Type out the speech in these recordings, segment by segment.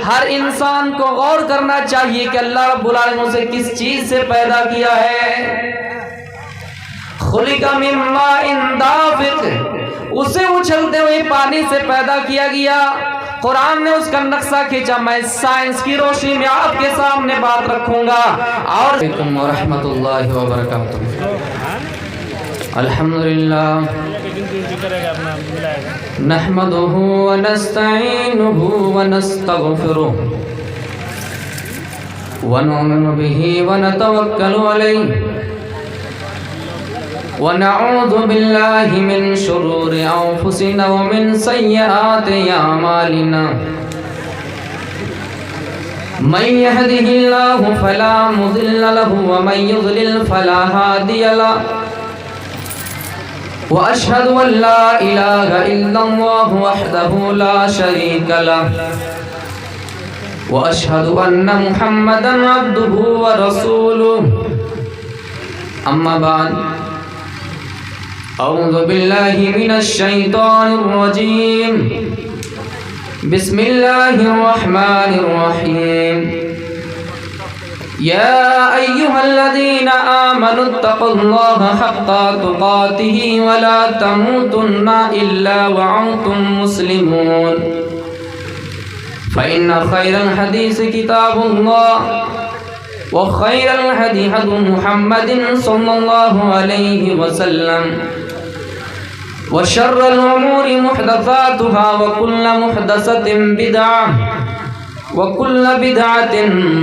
ہر انسان کو غور کرنا چاہیے کہ اللہ رب العالمین اسے کس چیز سے پیدا کیا ہے. خلق من ماء دافق، اسے اچھلتے ہوئے پانی سے پیدا کیا گیا. قرآن نے اس کا نقشہ کھینچا. میں سائنس کی روشنی میں آپ کے سامنے بات رکھوں گا. اور علیکم ورحمۃ اللہ وبرکاتہ. الحمدللہ نحمدہ ونستعینہ ونستغفرہ ونؤمن بہ ونتوکل علیہ ونعوذ باللہ من شرور انفسنا ومن سیئات اعمالنا. من يهده الله فلا مضل له ومن يضلل فلا هادي له. واشهد ان لا اله الا الله وحده لا شريك له واشهد ان محمدا عبده ورسوله. اما بعد، اعوذ باللہ من الشیطان الرجیم. بسم اللہ الرحمن الرحیم. یا ایہا الذین آمنوا اتقوا اللہ حق تقاتہ ولا تموتن الا وانتم مسلمون. فإن خیر الحدیث کتاب اللہ وخیر الہدی ہدی محمد صلی اللہ علیہ وسلم وشر الامور محدثاتها وكل محدثة بدعة وكل بدعة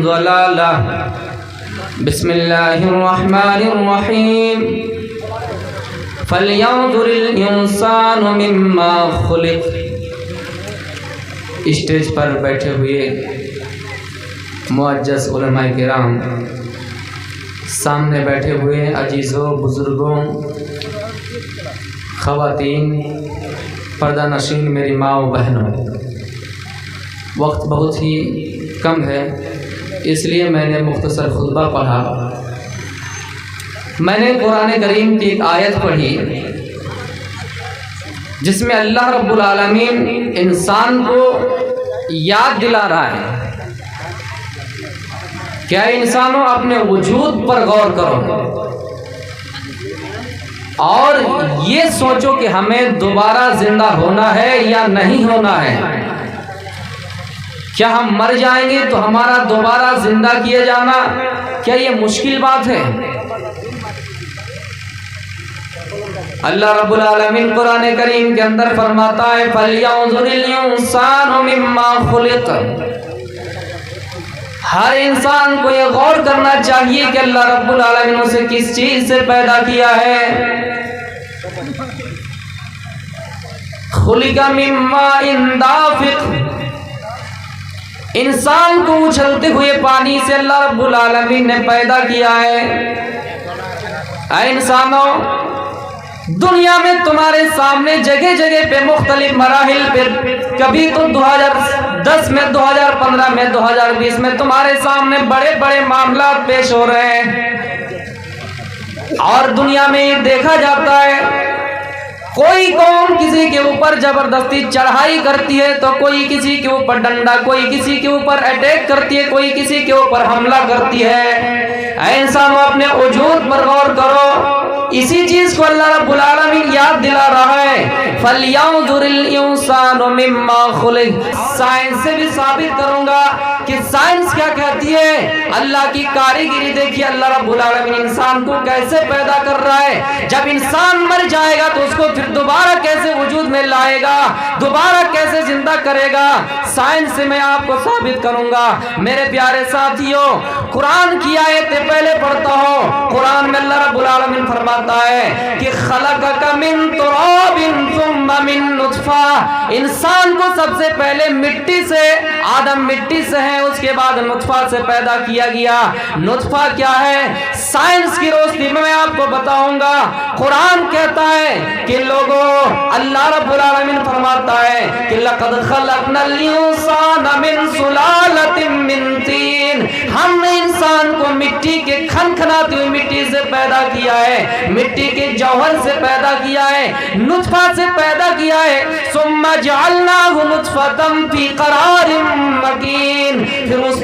ضلالة. بسم اللہ الرحمن الرحیم. فلينظر الانسان مما خلق. اسٹیج پر بیٹھے ہوئے معزز علماء کرام، سامنے بیٹھے ہوئے عزیزوں، بزرگوں، خواتین، پردہ نشین میری ماں و بہنوں، وقت بہت ہی کم ہے، اس لیے میں نے مختصر خطبہ پڑھا. میں نے قرآن کریم کی ایک آیت پڑھی جس میں اللہ رب العالمین انسان کو یاد دلا رہا ہے. کیا انسانوں اپنے وجود پر غور کرو اور یہ سوچو کہ ہمیں دوبارہ زندہ ہونا ہے یا نہیں ہونا ہے. کیا ہم مر جائیں گے تو ہمارا دوبارہ زندہ کیے جانا کیا یہ مشکل بات ہے؟ اللہ رب العالمین قرآن کریم کے اندر فرماتا ہے فَلْيَنظُرِ الْإِنسَانُ مِمَّا خُلِقَ. ہر انسان کو یہ غور کرنا چاہیے کہ اللہ رب العالمین اسے کس چیز سے پیدا کیا ہے. خُلِقَ مِن مَّاءٍ دَافِقٍ. انسان کو اچھلتے ہوئے پانی سے اللہ رب العالمین نے پیدا کیا ہے. اے انسانوں، دنیا میں تمہارے سامنے جگہ جگہ پہ مختلف مراحل پہ، کبھی تو 2010 میں، 2015 میں، 2020 میں تمہارے سامنے بڑے بڑے معاملات پیش ہو رہے ہیں. اور دنیا میں یہ دیکھا جاتا ہے کوئی قوم کسی کے اوپر زبردستی چڑھائی کرتی ہے تو کوئی کسی کے اوپر ڈنڈا، کوئی کسی کے اوپر اٹیک کرتی ہے، کوئی کسی کے اوپر حملہ کرتی ہے. اے انسانوں، اپنے وجود پر غور کرو. اسی چیز کو اللہ رب العالمین یاد دلا رہا ہے فَلْيَنظُرِ الْإِنسَانُ مِمَّا خُلِقَ. سائنس سے بھی ثابت کروں گا کہ سائنس کیا کہتی ہے. اللہ کی کاریگری دیکھیے، اللہ رب العالمین انسان کو کیسے پیدا کر رہا ہے. جب انسان مر جائے گا تو اس کو پھر دوبارہ کیسے وجود میں لائے گا، دوبارہ کیسے زندہ کرے گا. سائنس سے میں آپ کو ثابت کروں گا. میرے پیارے ساتھیوں، قرآن کی آیتیں پہلے پڑھتا ہوں. قرآن میں اللہ رب العالمین فرماتا ہے کہ خلقک من تراب ثم من نطفہ. انسان کو سب سے پہلے مٹی سے، آدم مٹی سے ہے، اس کے بعد نطفہ سے پیدا کیا گیا. نطفہ کیا ہے؟ سائنس کی روشنی میں آپ کو بتاؤں گا. قرآن کہتا ہے کہ لوگوں، اللہ رب العالمین فرماتا ہے کہ لقد خلقنا الانسان من سلالۃ من طین. ہم نے انسان کو مٹی کے کھنکھناتی ہوئی مٹی سے پیدا کیا ہے، مٹی کے جوہر سے پیدا کیا ہے، نطفہ سے پیدا کیا ہے. ثم جعلناہ نطفۃ فی قرار مکین.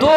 2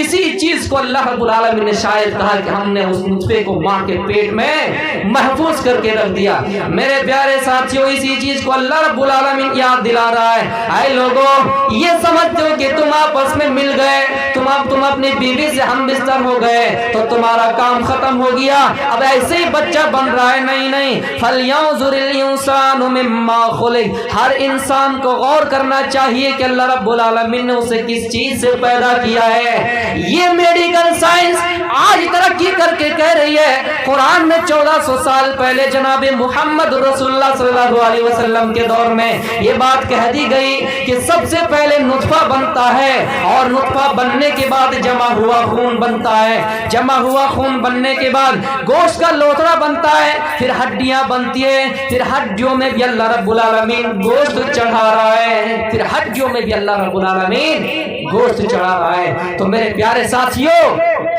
اسی چیز کو اللہ رب العالمین نے شاید کہا کہ ہم نے اس نطفے کو ماں کے پیٹ میں محفوظ کر کے رکھ دیا. میرے پیارے ساتھیوں اسی چیز کو اللہ رب العالمین یاد دلا رہا ہے. اے لوگوں یہ سمجھتے ہو کہ تم آپس میں مل گئے, تم اپنی بیوی سے ہم بستر ہو گئے تو تمہارا کام ختم ہو گیا, اب ایسے ہی بچہ بن رہا ہے. نہیں, فَلْيَنْظُرِ الْإِنسَانُ مِمَّا خُلِقَ. ہر انسان کو غور کرنا چاہیے کہ اللہ رب العالمین نے اسے کس چیز سے پیدا کیا ہے. یہ میڈیکل سائنس آج ترقی کر کے کہہ رہی ہے. قرآن میں 1400 سال پہلے جناب محمد رسول اللہ صلی اللہ علیہ وسلم کے دور میں یہ بات کہہ دی گئی کہ سب سے پہلے نطفہ بنتا ہے اور نطفہ بننے کے بعد جمع ہوا خون بنتا ہے, جمع ہوا خون بننے کے بعد گوشت کا لوتھڑا بنتا ہے, پھر ہڈیاں بنتی ہے, پھر ہڈیوں میں بھی اللہ رب العالمین گوشت چڑھا رہا ہے, پھر ہڈیوں میں بھی اللہ رب العالمین گوشت چڑھا رہا ہے. تو میرے پیارے ساتھیوں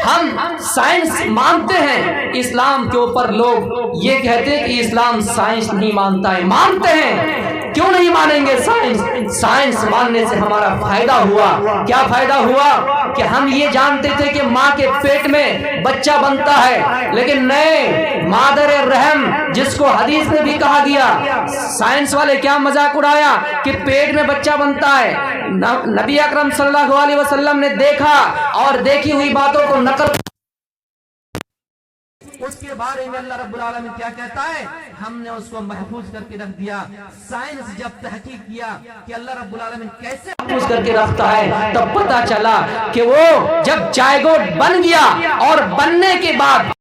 ہم سائنس مانتے ہیں, اسلام کے اوپر لوگ یہ کہتے ہیں کہ اسلام سائنس نہیں مانتا ہے. مانتے ہیں, کیوں نہیں مانیں گے سائنس؟ سائنس ماننے سے ہمارا فائدہ ہوا. کیا فائدہ ہوا کہ ہم یہ جانتے تھے کہ ماں کے پیٹ میں بچہ بنتا ہے, لیکن نئے مادر رحم جس کو حدیث میں بھی کہا گیا, سائنس والے کیا مذاق اڑایا کہ پیٹ میں بچہ بنتا ہے. نبی اکرم صلی اللہ علیہ وسلم نے دیکھا اور دیکھی ہوئی باتوں کو نقل, اس کے بارے میں اللہ رب العالمین کیا کہتا ہے, ہم نے اس کو محفوظ کر کے رکھ دیا. سائنس جب تحقیق کیا کہ اللہ رب العالمین کیسے محفوظ کر کے رکھتا ہے, تب پتہ چلا کہ وہ جب جائگوٹ بن گیا اور بننے کے بعد